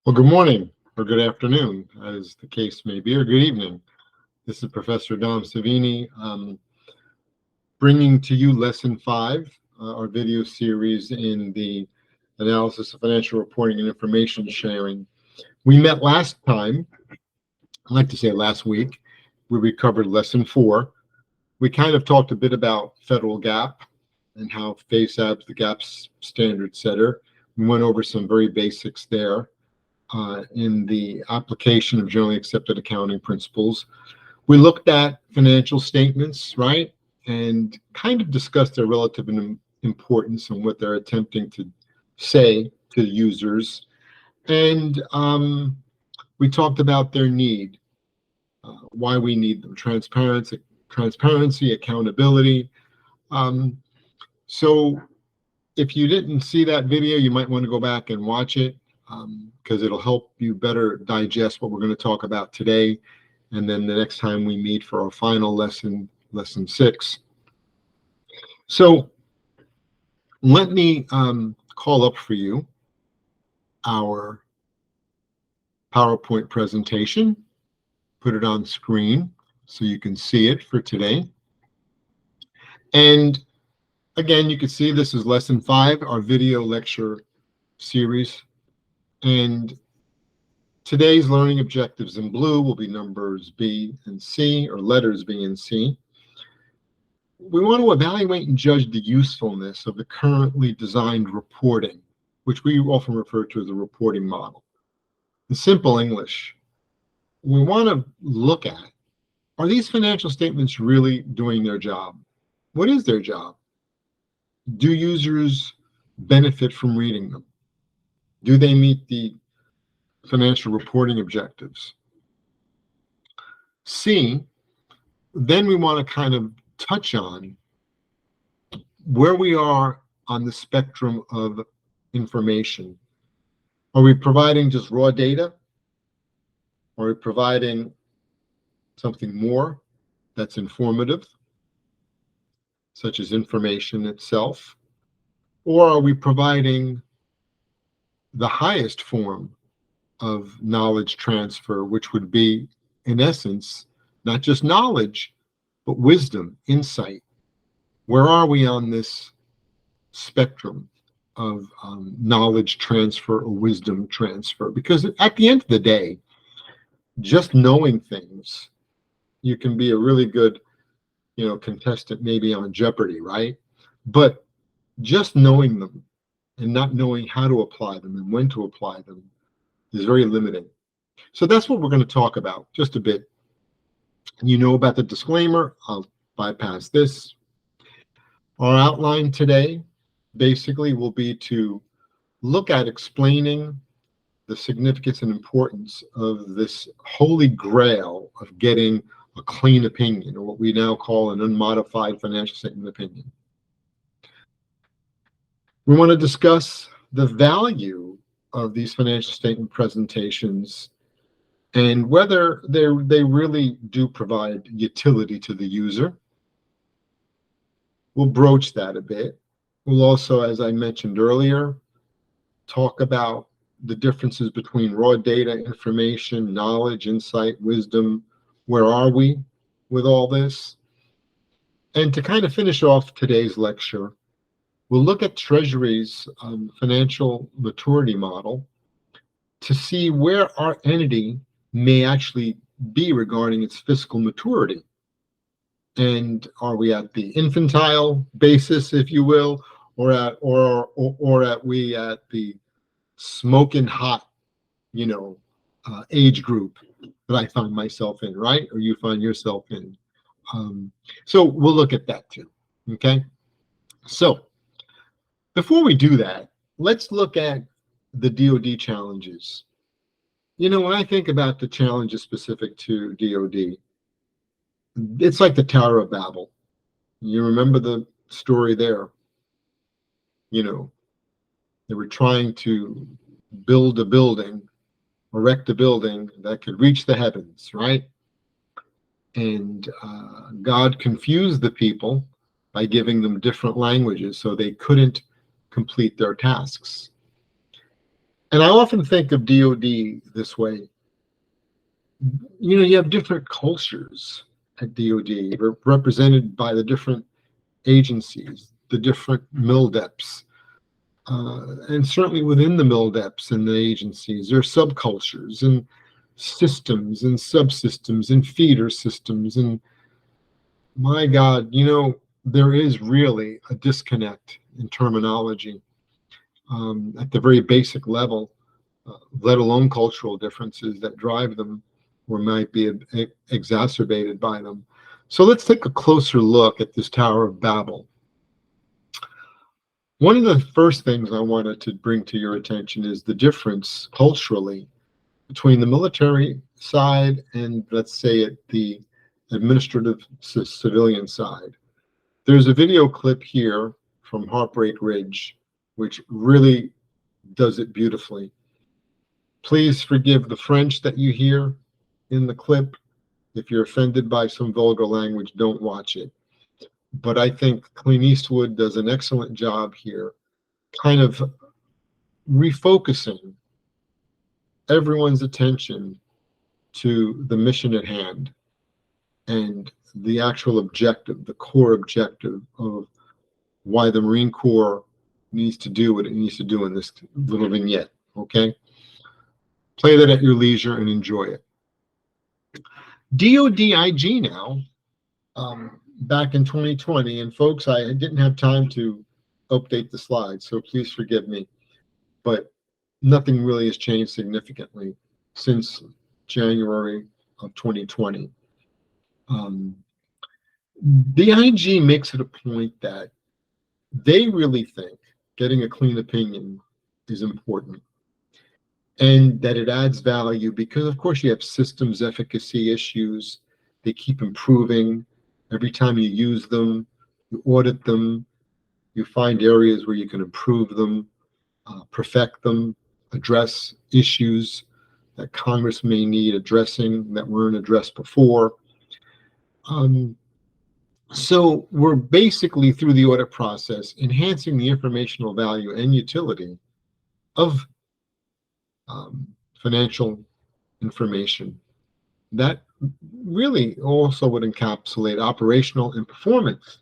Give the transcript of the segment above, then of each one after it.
Well, good morning or good afternoon, as the case may be, or good evening. This is Professor Dom Savini bringing to you Lesson 5, our video series in the analysis of financial reporting and information sharing. We met last time, I'd like to say last week, where we covered Lesson 4. We kind of talked a bit about federal GAAP and how FASAB's the GAAP standard setter. We went over some very basics there. In the application of generally accepted accounting principles. We looked at financial statements, right, and kind of discussed their relative importance and what they're attempting to say to users. And we talked about their need, why we need them, transparency, accountability. So if you didn't see that video, you might want to go back and watch it. Because it'll help you better digest what we're going to talk about today, and then the next time we meet for our final lesson, Lesson 6. So let me call up for you our PowerPoint presentation, put it on screen so you can see it for today. And again, you can see this is Lesson 5, our video lecture series. And today's learning objectives in blue will be numbers B and C, or letters B and C. We want to evaluate and judge the usefulness of the currently designed reporting, which we often refer to as a reporting model. In simple English, we want to look at, are these financial statements really doing their job? What is their job? Do users benefit from reading them? Do they meet the financial reporting objectives? C, then we want to kind of touch on where we are on the spectrum of information. Are we providing just raw data? Are we providing something more that's informative, such as information itself? Or are we providing the highest form of knowledge transfer, which would be, in essence, not just knowledge, but wisdom, insight? Where are we on this spectrum of knowledge transfer or wisdom transfer? Because at the end of the day, just knowing things, you can be a really good, contestant maybe on Jeopardy, right? But just knowing them and not knowing how to apply them and when to apply them is very limiting. So that's what we're going to talk about just a bit. You know about the disclaimer. I'll bypass this. Our outline today basically will be to look at explaining the significance and importance of this holy grail of getting a clean opinion, or what we now call an unmodified financial statement opinion. We want to discuss the value of these financial statement presentations and whether they really do provide utility to the user. We'll broach that a bit. We'll also, as I mentioned earlier, talk about the differences between raw data, information, knowledge, insight, wisdom. Where are we with all this? And to kind of finish off today's lecture, we'll look at Treasury's financial maturity model to see where our entity may actually be regarding its fiscal maturity. And are we at the infantile basis, if you will, or at the smoking hot, age group that I find myself in, right? Or you find yourself in. So we'll look at that too. Okay. So before we do that, let's look at the DoD challenges. When I think about the challenges specific to DoD, it's like the Tower of Babel. You remember the story there? They were trying to build a building, erect a building that could reach the heavens, right? And God confused the people by giving them different languages so they couldn't complete their tasks. And I often think of DoD this way. You have different cultures at DoD represented by the different agencies, the different MILDEPs, and certainly within the MILDEPs and the agencies, there are subcultures and systems and subsystems and feeder systems. And my God, there is really a disconnect in terminology at the very basic level, let alone cultural differences that drive them or might be exacerbated by them. So let's take a closer look at this Tower of Babel. One of the first things I wanted to bring to your attention is the difference culturally between the military side and, let's say, the administrative civilian side. There's a video clip here from Heartbreak Ridge, which really does it beautifully. Please forgive the French that you hear in the clip. If you're offended by some vulgar language, don't watch it. But I think Clint Eastwood does an excellent job here, kind of refocusing everyone's attention to the mission at hand and the actual objective, the core objective of why the Marine Corps needs to do what it needs to do in this little vignette, okay? Play that at your leisure and enjoy it. DODIG now, back in 2020, and folks, I didn't have time to update the slides, so please forgive me, but nothing really has changed significantly since January of 2020. The IG makes it a point that they really think getting a clean opinion is important and that it adds value because, of course, you have systems efficacy issues. They keep improving. Every time you use them, you audit them, you find areas where you can improve them, perfect them, address issues that Congress may need addressing that weren't addressed before. So we're basically, through the audit process, enhancing the informational value and utility of financial information. That really also would encapsulate operational and performance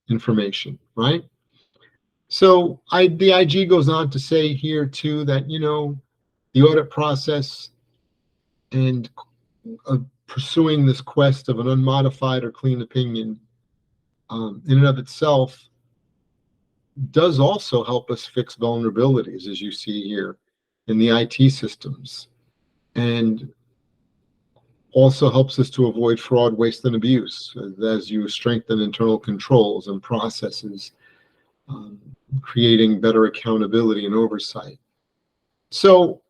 information, right? So the IG goes on to say here too that, the audit process and pursuing this quest of an unmodified or clean opinion in and of itself does also help us fix vulnerabilities, as you see here, in the IT systems, and also helps us to avoid fraud, waste, and abuse as you strengthen internal controls and processes, creating better accountability and oversight. So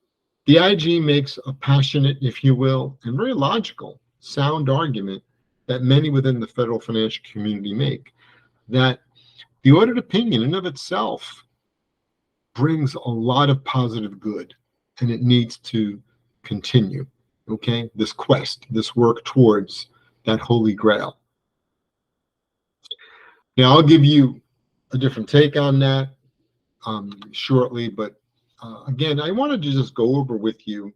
the IG makes a passionate, if you will, and very logical, sound argument that many within the federal financial community make, that the audit opinion in of itself brings a lot of positive good, and it needs to continue, okay? This quest, this work towards that holy grail. Now, I'll give you a different take on that shortly, but again, I wanted to just go over with you,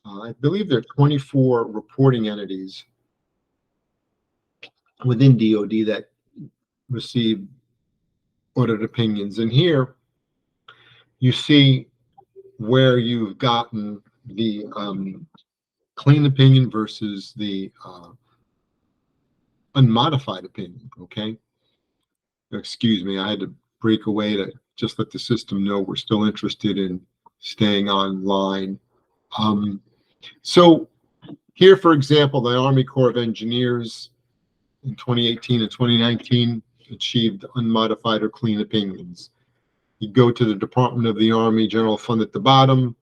I believe there are 24 reporting entities within DoD that receive audit opinions. And here you see where you've gotten the clean opinion versus the unmodified opinion, okay? Excuse me, I had to break away to just let the system know we're still interested in staying online. So here, for example, the Army Corps of Engineers in 2018 and 2019 achieved unmodified or clean opinions. You go to the Department of the Army General Fund at the bottom,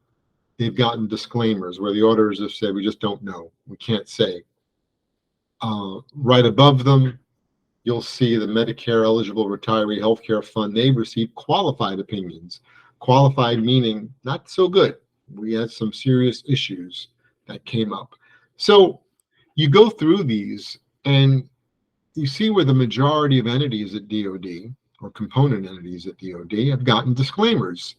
they've gotten disclaimers where the auditors have said, we just don't know, we can't say. Right above them, you'll see the Medicare Eligible Retiree Healthcare Fund. They received qualified opinions. Qualified meaning not so good. We had some serious issues that came up. So you go through these and you see where the majority of entities at DoD or component entities at DoD have gotten disclaimers.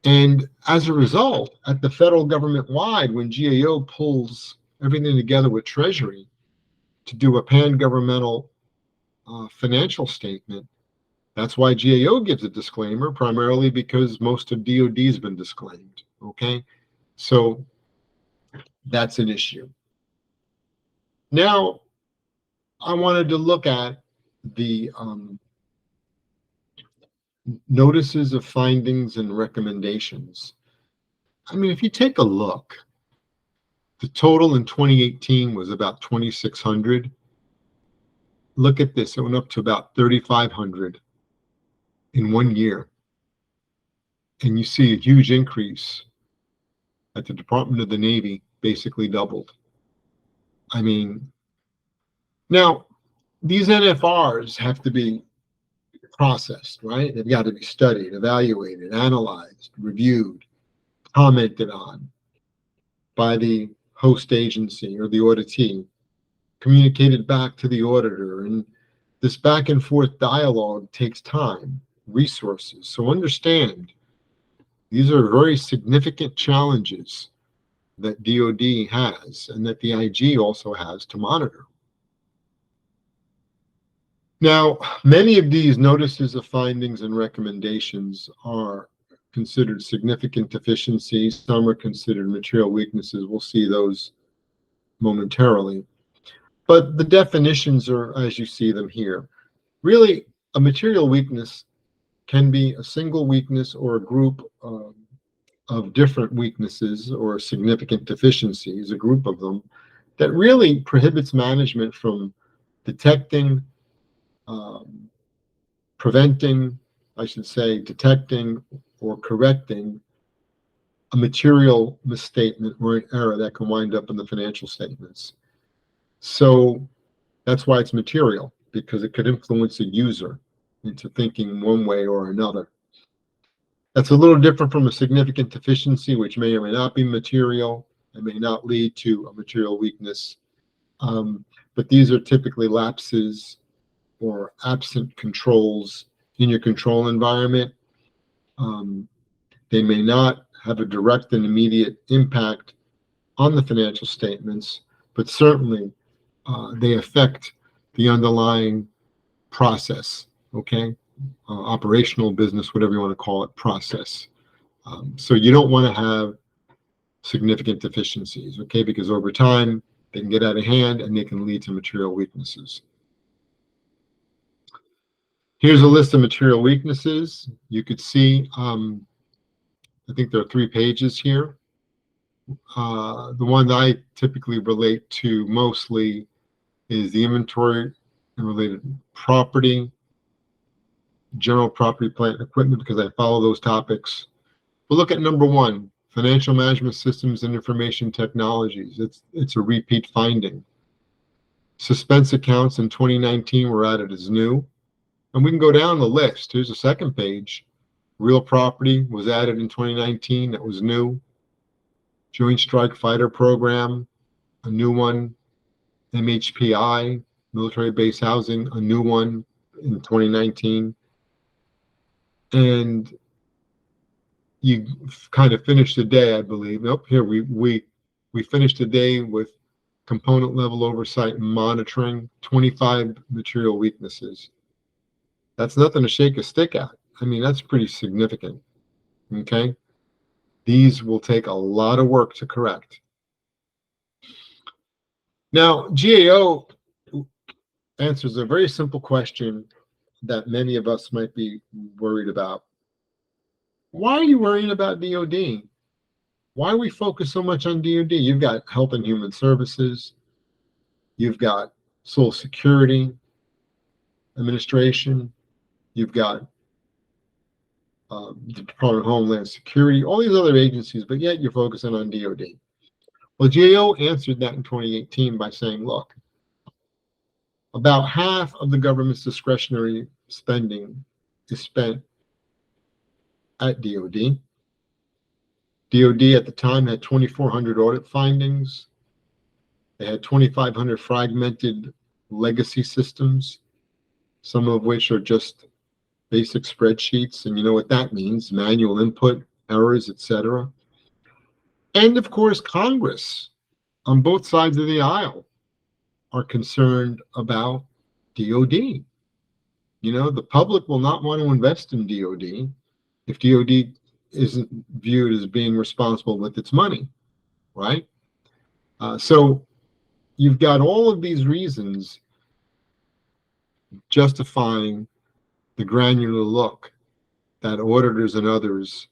And as a result, at the federal government wide, when GAO pulls everything together with Treasury to do a pan-governmental financial statement, that's why GAO gives a disclaimer, primarily because most of DoD has been disclaimed. Okay, so that's an issue. Now, I wanted to look at the notices of findings and recommendations. I mean, if you take a look, the total in 2018 was about 2,600. Look at this, it went up to about 3,500 in 1 year. And you see a huge increase at the Department of the Navy, basically doubled. I mean, now these NFRs have to be processed, right? They've got to be studied, evaluated, analyzed, reviewed, commented on by the host agency or the auditee, communicated back to the auditor. And this back and forth dialogue takes time, resources. So understand, these are very significant challenges that DoD has and that the IG also has to monitor. Now, many of these notices of findings and recommendations are considered significant deficiencies. Some are considered material weaknesses. We'll see those momentarily. But the definitions are as you see them here. Really, a material weakness can be a single weakness or a group of different weaknesses or significant deficiencies, a group of them, that really prohibits management from detecting, preventing, I should say, detecting or correcting a material misstatement or an error that can wind up in the financial statements. So that's why it's material, because it could influence a user into thinking one way or another. That's a little different from a significant deficiency, which may or may not be material and may not lead to a material weakness. But these are typically lapses or absent controls in your control environment. They may not have a direct and immediate impact on the financial statements, but certainly they affect the underlying process, okay? Operational, business, whatever you want to call it, process. So you don't want to have significant deficiencies, okay? Because over time, they can get out of hand and they can lead to material weaknesses. Here's a list of material weaknesses. You could see, I think there are 3 pages here. The one that I typically relate to mostly is the inventory and related property, general property, plant, and equipment, because I follow those topics. But look at number 1, financial management systems and information technologies. It's a repeat finding. Suspense accounts in 2019 were added as new. And we can go down the list. Here's the second page. Real property was added in 2019. That was new. Joint Strike Fighter Program, a new one. MHPI, military base housing, a new one in 2019. And you kind of finished the day, I believe. Nope, here we finished the day with component level oversight and monitoring, 25 material weaknesses. That's nothing to shake a stick at. I mean, that's pretty significant, okay? These will take a lot of work to correct. Now, GAO answers a very simple question that many of us might be worried about. Why are you worrying about DoD? Why we focus so much on DoD? You've got Health and Human Services, you've got Social Security Administration, you've got the Department of Homeland Security, all these other agencies, but yet you're focusing on DoD. Well, GAO answered that in 2018 by saying, look, about half of the government's discretionary spending is spent at DoD. DoD at the time had 2,400 audit findings. They had 2,500 fragmented legacy systems, some of which are just basic spreadsheets. And you know what that means, manual input, errors, etc. And of course, Congress on both sides of the aisle are concerned about DoD. The public will not want to invest in DoD if DoD isn't viewed as being responsible with its money, right? So you've got all of these reasons justifying the granular look that auditors and others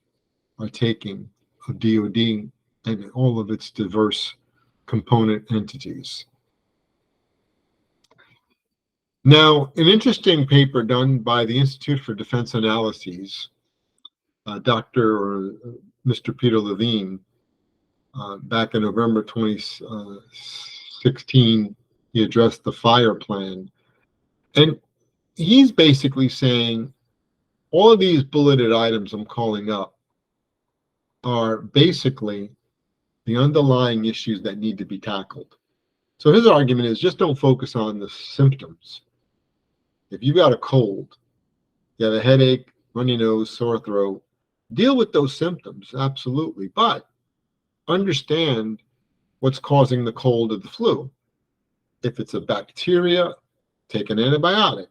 are taking of DoD and all of its diverse component entities. Now, an interesting paper done by the Institute for Defense Analyses, Dr. or Mr. Peter Levine, back in November 2016, he addressed the FIRE plan. And he's basically saying all of these bulleted items I'm calling up are basically the underlying issues that need to be tackled. So his argument is just don't focus on the symptoms. If you've got a cold, you have a headache, runny nose, sore throat, deal with those symptoms, absolutely. But understand what's causing the cold or the flu. If it's a bacteria, take an antibiotic.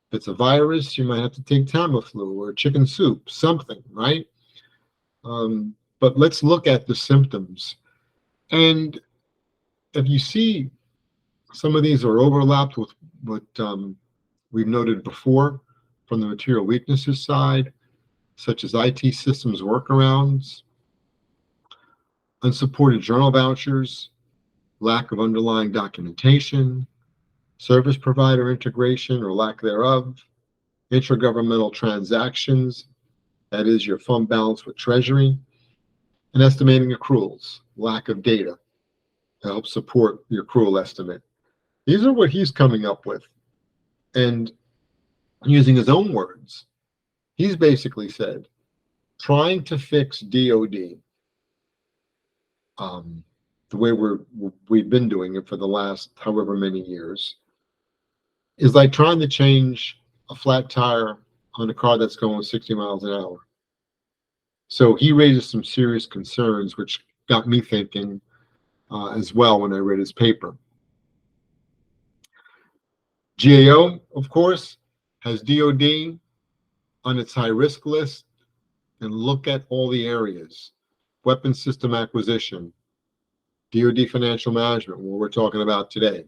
If it's a virus, you might have to take Tamiflu or chicken soup, something, right? But let's look at the symptoms. And if you see some of these are overlapped with what we've noted before from the material weaknesses side, such as IT systems workarounds, unsupported journal vouchers, lack of underlying documentation, service provider integration or lack thereof, intragovernmental transactions, that is your fund balance with Treasury, and estimating accruals, lack of data to help support your accrual estimate. These are what he's coming up with. And using his own words, he's basically said, trying to fix DoD the way we've been doing it for the last however many years is like trying to change a flat tire on a car that's going 60 miles an hour. So he raises some serious concerns, which got me thinking as well when I read his paper. GAO, of course, has DoD on its high risk list, and look at all the areas. Weapons system acquisition, DoD financial management, what we're talking about today,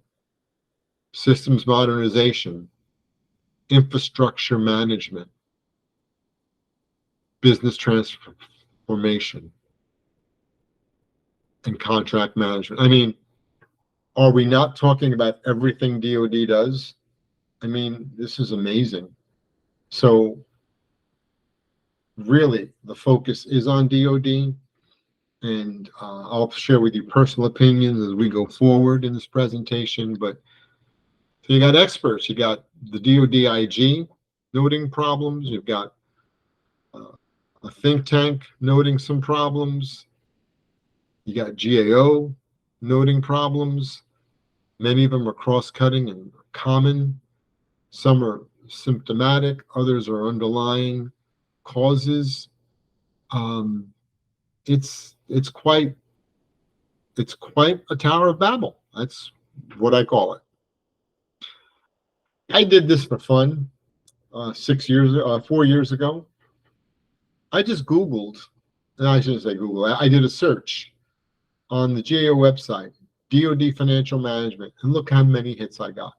systems modernization, infrastructure management, business transformation, and contract management. I mean, are we not talking about everything DoD does? I mean, this is amazing. So really, the focus is on DoD, and I'll share with you personal opinions as we go forward in this presentation. But so you got experts, you got the DoD IG noting problems, you've got a think tank noting some problems, you got GAO noting problems. Many of them are cross-cutting and common. Some are symptomatic, others are underlying causes. It's quite a Tower of Babel. That's what I call it. I did this for fun 4 years ago. I just Googled, and I shouldn't say Google, I did a search on the GAO website, DoD financial management, and look how many hits I got.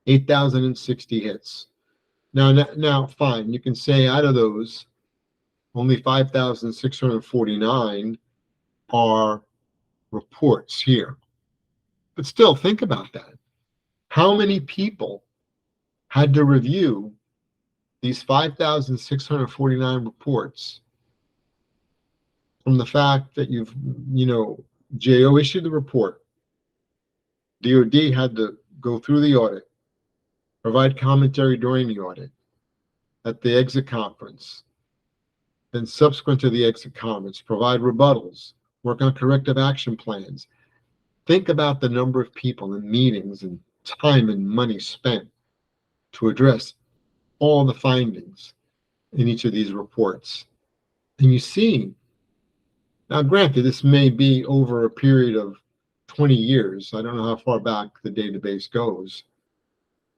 8,060 hits. Now, fine, you can say out of those, only 5,649 are reports here. But still, think about that. How many people had to review these 5,649 reports from the fact that GAO issued the report, DoD had to go through the audit, provide commentary during the audit, at the exit conference, then subsequent to the exit conference, provide rebuttals, work on corrective action plans. Think about the number of people and meetings and time and money spent to address all the findings in each of these reports. And you see, now granted, this may be over a period of 20 years. I don't know how far back the database goes,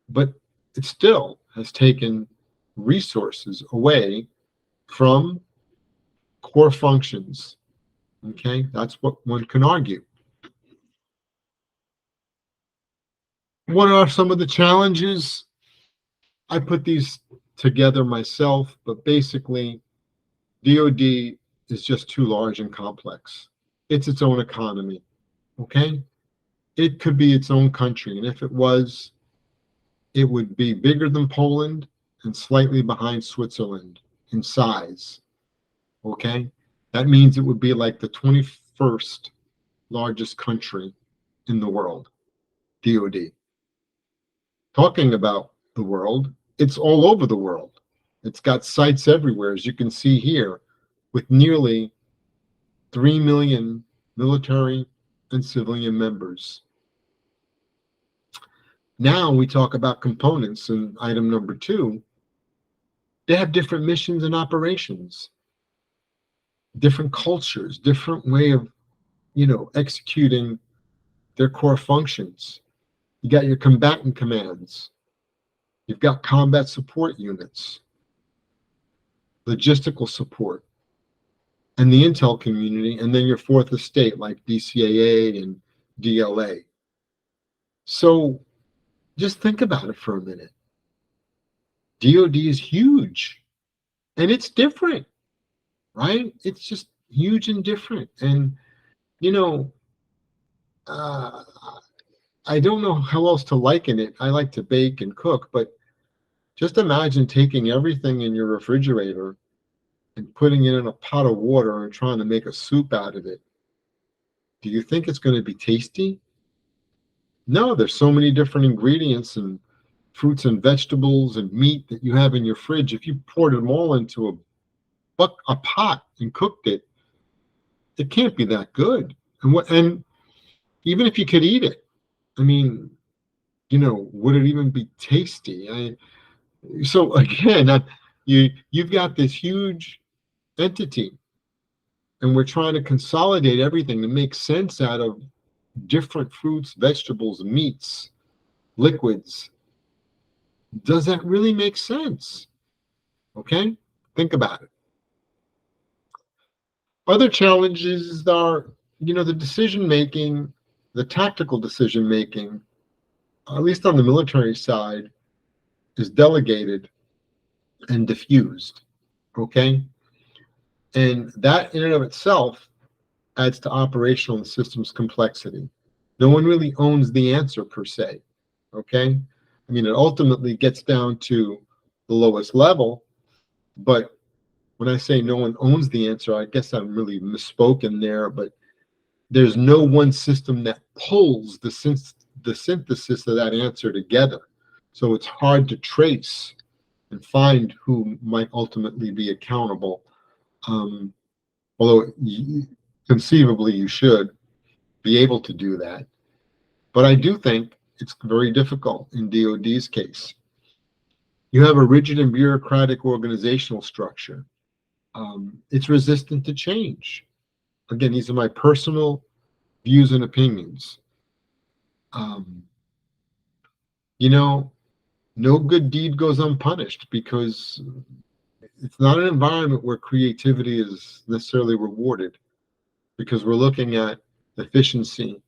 but it still has taken resources away from core functions. Okay, that's what one can argue. What are some of the challenges? I put these together myself, but basically, DoD is just too large and complex. It's its own economy. Okay, it could be its own country, and if it was, it would be bigger than Poland and slightly behind Switzerland in size. Okay, that means it would be like the 21st largest country in the world, DoD. Talking about the world, it's all over the world. It's got sites everywhere, as you can see here, with nearly 3 million military and civilian members. Now we talk about components in item number 2. They have different missions and operations, different cultures, different way of, executing their core functions. You got your combatant commands. You've got combat support units, logistical support, and the intel community, and then your fourth estate like DCAA and DLA. So just think about it for a minute. DoD is huge, and it's different, right? It's just huge and different. And, uh, I don't know how else to liken it. I like to bake and cook, but just imagine taking everything in your refrigerator and putting it in a pot of water and trying to make a soup out of it. Do you think it's going to be tasty? No, there's so many different ingredients and fruits and vegetables and meat that you have in your fridge. If you poured them all into a pot and cooked it, it can't be that good. And even if you could eat it, I mean, would it even be tasty? So again, you've got this huge entity, and we're trying to consolidate everything to make sense out of different fruits, vegetables, meats, liquids. Does that really make sense? Okay, think about it. Other challenges are, the decision making, the tactical decision making, at least on the military side, is delegated and diffused. Okay, and that in and of itself adds to operational and systems complexity. No one really owns the answer per se. Okay, I mean, it ultimately gets down to the lowest level, but when I say no one owns the answer, I guess I'm really misspoken there, but there's no one system that pulls the synthesis of that answer together. So it's hard to trace and find who might ultimately be accountable. Although conceivably you should be able to do that. But I do think it's very difficult in DoD's case. You have a rigid and bureaucratic organizational structure. It's resistant to change. Again, these are my personal views and opinions. No good deed goes unpunished, because it's not an environment where creativity is necessarily rewarded, because we're looking at efficiency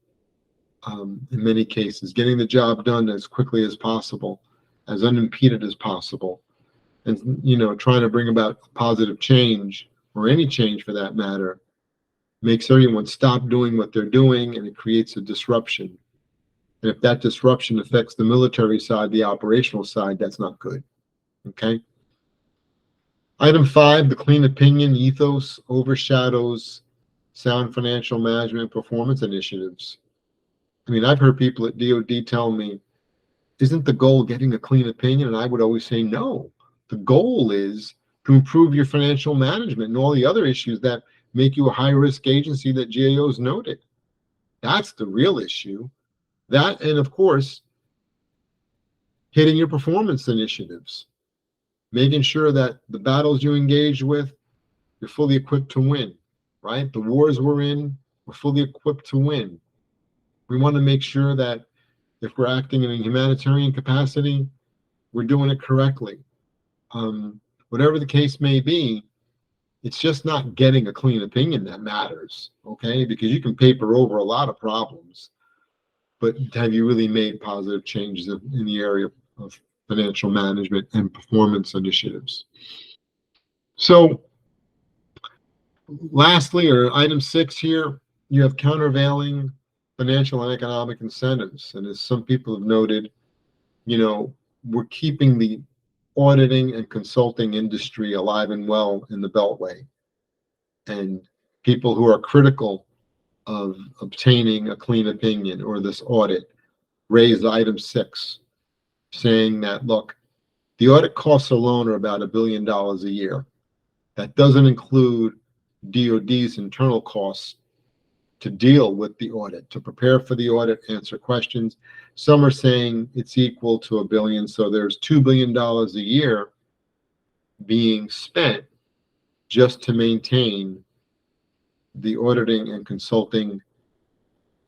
in many cases, getting the job done as quickly as possible, as unimpeded as possible, and trying to bring about positive change, or any change for that matter, makes everyone stop doing what they're doing, and it creates a disruption. And if that disruption affects the military side, the operational side, that's not good. Okay. Item 5, the clean opinion ethos overshadows sound financial management performance initiatives. I mean, I've heard people at DoD tell me, isn't the goal getting a clean opinion? And I would always say, no. The goal is to improve your financial management and all the other issues that make you a high-risk agency that GAO's noted. That's the real issue. That, and of course, hitting your performance initiatives, making sure that the battles you engage with, you're fully equipped to win, right? The wars we're in, we're fully equipped to win. We want to make sure that if we're acting in a humanitarian capacity, we're doing it correctly. Whatever the case may be, it's just not getting a clean opinion that matters, okay? Because you can paper over a lot of problems, but have you really made positive changes in the area of financial management and performance initiatives? So lastly, or item 6 here, you have countervailing financial and economic incentives. And as some people have noted, we're keeping the auditing and consulting industry alive and well in the Beltway. And people who are critical of obtaining a clean opinion or this audit raised item 6, saying that, look, the audit costs alone are about $1 billion a year. That doesn't include DoD's internal costs to deal with the audit, to prepare for the audit, answer questions. Some are saying it's equal to $1 billion, so there's $2 billion a year being spent just to maintain the auditing and consulting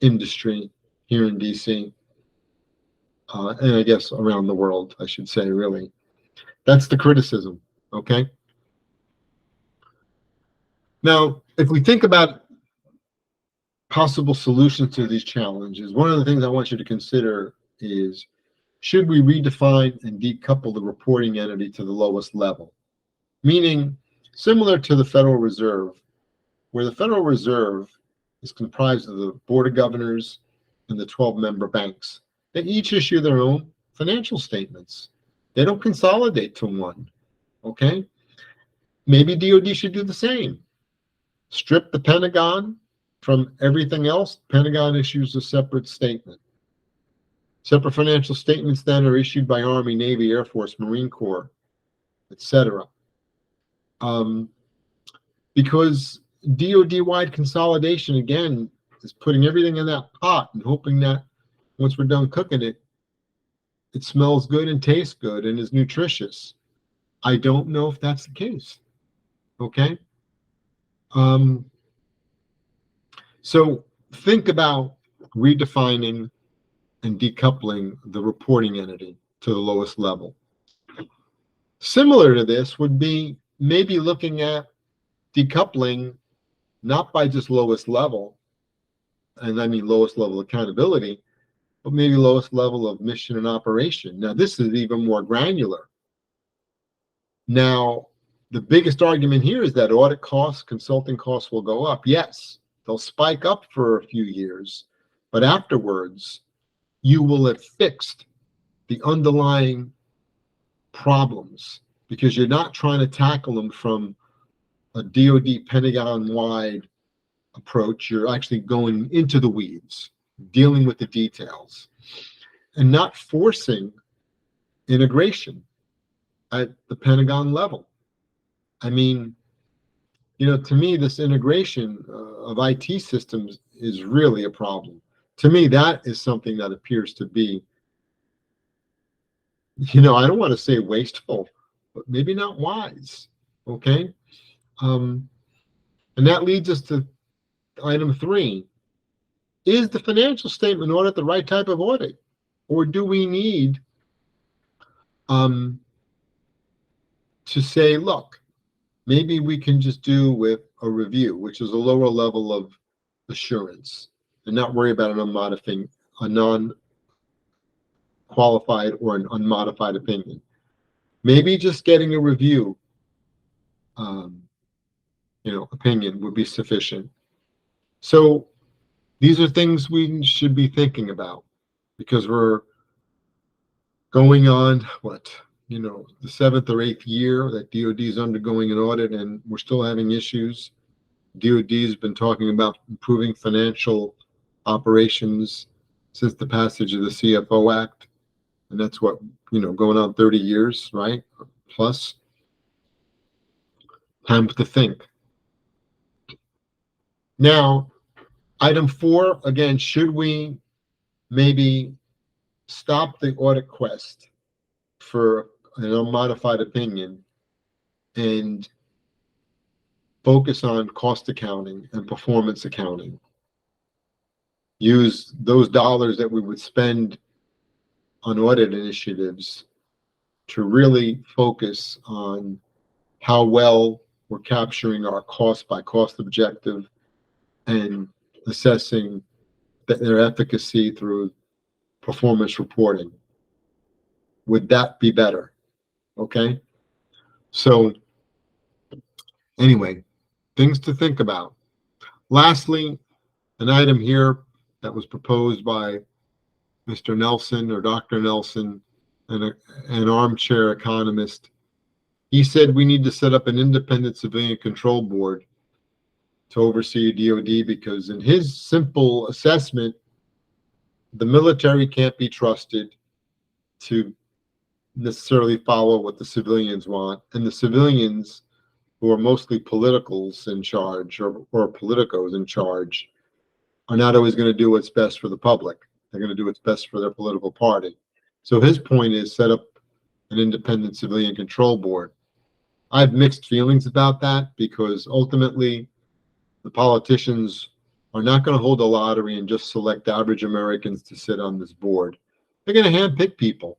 industry here in DC, and I guess around the world, I should say, really. That's the criticism, okay? Now, if we think about possible solutions to these challenges, one of the things I want you to consider is, should we redefine and decouple the reporting entity to the lowest level? Meaning, similar to the Federal Reserve, where the Federal Reserve is comprised of the Board of Governors and the 12-member banks. They each issue their own financial statements. They don't consolidate to one, okay? Maybe DoD should do the same. Strip the Pentagon from everything else. Pentagon issues a separate statement. Separate financial statements then are issued by Army, Navy, Air Force, Marine Corps, etc. Because DoD-wide consolidation, again, is putting everything in that pot and hoping that once we're done cooking it, it smells good and tastes good and is nutritious. I don't know if that's the case, okay? So think about redefining and decoupling the reporting entity to the lowest level. Similar to this would be maybe looking at decoupling not by just lowest level, and I mean lowest level accountability, but maybe lowest level of mission and operation. Now, this is even more granular. Now, the biggest argument here is that audit costs, consulting costs will go up. Yes, they'll spike up for a few years, but afterwards, you will have fixed the underlying problems because you're not trying to tackle them from a DoD Pentagon-wide approach. You're actually going into the weeds, dealing with the details, and not forcing integration at the Pentagon level. I mean, to me, this integration of IT systems is really a problem. To me, that is something that appears to be, I don't want to say wasteful, but maybe not wise, okay? And that leads us to item 3. Is the financial statement audit the right type of audit? Or do we need to say, look, maybe we can just do with a review, which is a lower level of assurance, and not worry about a non-qualified or an unmodified opinion. Maybe just getting a review opinion would be sufficient. So these are things we should be thinking about because we're going on the 7th or 8th year that DoD is undergoing an audit, and we're still having issues. DoD has been talking about improving financial operations since the passage of the CFO Act, and that's going on 30 years, right? Plus, time to think. Now, item 4, again, should we maybe stop the audit quest for an unmodified opinion and focus on cost accounting and performance accounting. Use those dollars that we would spend on audit initiatives to really focus on how well we're capturing our cost by cost objective and assessing their efficacy through performance reporting. Would that be better? Okay. So anyway, things to think about. Lastly, an item here that was proposed by Mr. Nelson or Dr. Nelson, an armchair economist. He said we need to set up an independent civilian control board to oversee DoD because in his simple assessment, the military can't be trusted to necessarily follow what the civilians want. And the civilians, who are mostly politicals in charge or politicos in charge, are not always going to do what's best for the public. They're going to do what's best for their political party. So his point is set up an independent civilian control board. I have mixed feelings about that because ultimately the politicians are not going to hold a lottery and just select average Americans to sit on this board. They're going to handpick people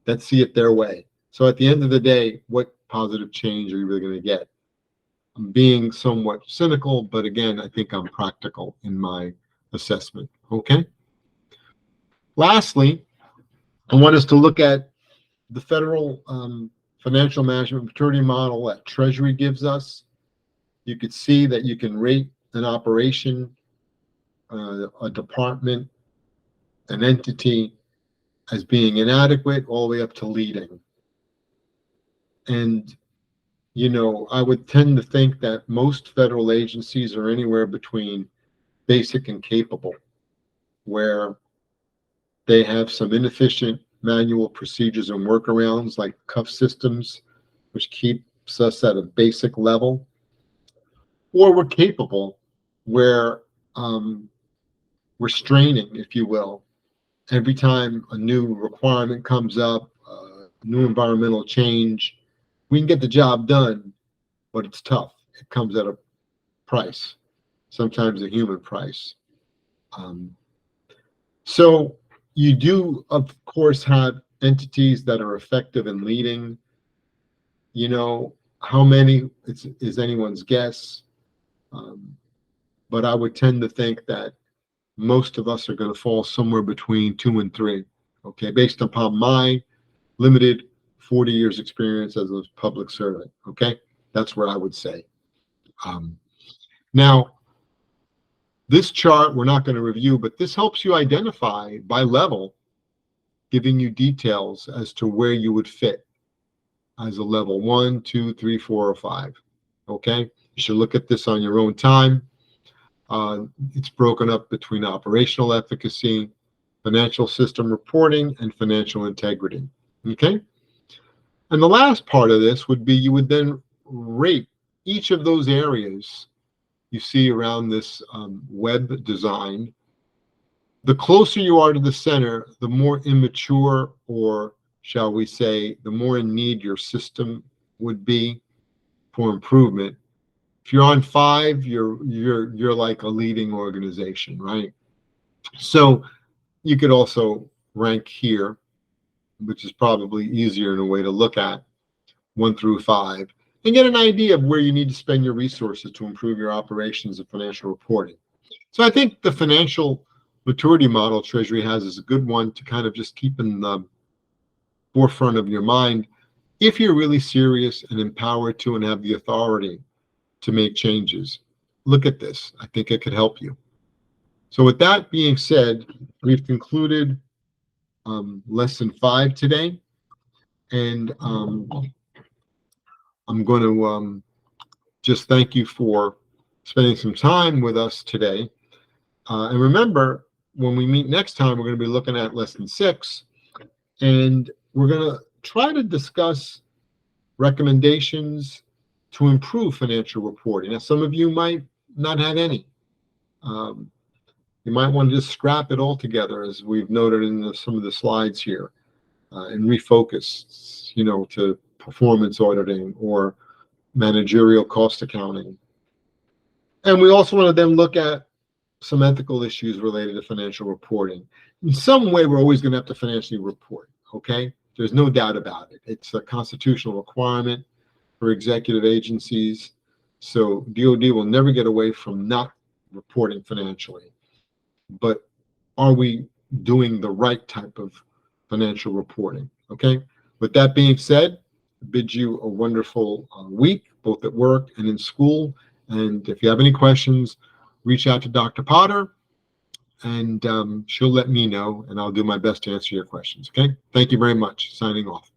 that see it their way. So at the end of the day, what positive change are you really going to get? I'm being somewhat cynical, but again, I think I'm practical in my assessment. Okay. Lastly, I want us to look at the federal financial management maturity model that Treasury gives us. You could see that you can rate an operation, a department, an entity as being inadequate all the way up to leading. And, you know, I would tend to think that most federal agencies are anywhere between basic and capable, where they have some inefficient manual procedures and workarounds like cuff systems, which keeps us at a basic level, or we're capable where we're straining, if you will. Every time a new requirement comes up, new environmental change, we can get the job done, but it's tough. It comes at a price, sometimes a human price. So you do, of course, have entities that are effective in leading. You know, how many is anyone's guess. But I would tend to think that most of us are going to fall somewhere between 2 and 3, okay, based upon my limited 40 years experience as a public servant, okay? That's what I would say. Now, this chart we're not going to review, but this helps you identify by level, giving you details as to where you would fit as a level 1, 2, 3, 4, or 5, okay? You should look at this on your own time. It's broken up between operational efficacy, financial system reporting, and financial integrity. Okay? And the last part of this would be you would then rate each of those areas you see around this web design. The closer you are to the center, the more immature, or shall we say, the more in need your system would be for improvement. If you're on 5, you're like a leading organization, right? So you could also rank here, which is probably easier in a way to look at 1 through 5, and get an idea of where you need to spend your resources to improve your operations and financial reporting. So I think the financial maturity model Treasury has is a good one to kind of just keep in the forefront of your mind if you're really serious and empowered to and have the authority to make changes. Look at this. I think it could help you. So with that being said, we've concluded lesson 5 today, and I'm going to just thank you for spending some time with us today. And remember, when we meet next time, we're going to be looking at lesson 6, and we're going to try to discuss recommendations to improve financial reporting. Now, some of you might not have any. You might want to just scrap it all together, as we've noted in some of the slides here, and refocus, you know, to performance auditing or managerial cost accounting. And we also want to then look at some ethical issues related to financial reporting. In some way, we're always going to have to financially report, okay? There's no doubt about it. It's a constitutional requirement for executive agencies. So DOD will never get away from not reporting financially. But are we doing the right type of financial reporting? Okay. With that being said, I bid you a wonderful week, both at work and in school. And if you have any questions, reach out to Dr. Potter, and she'll let me know, and I'll do my best to answer your questions. Okay. Thank you very much. Signing off.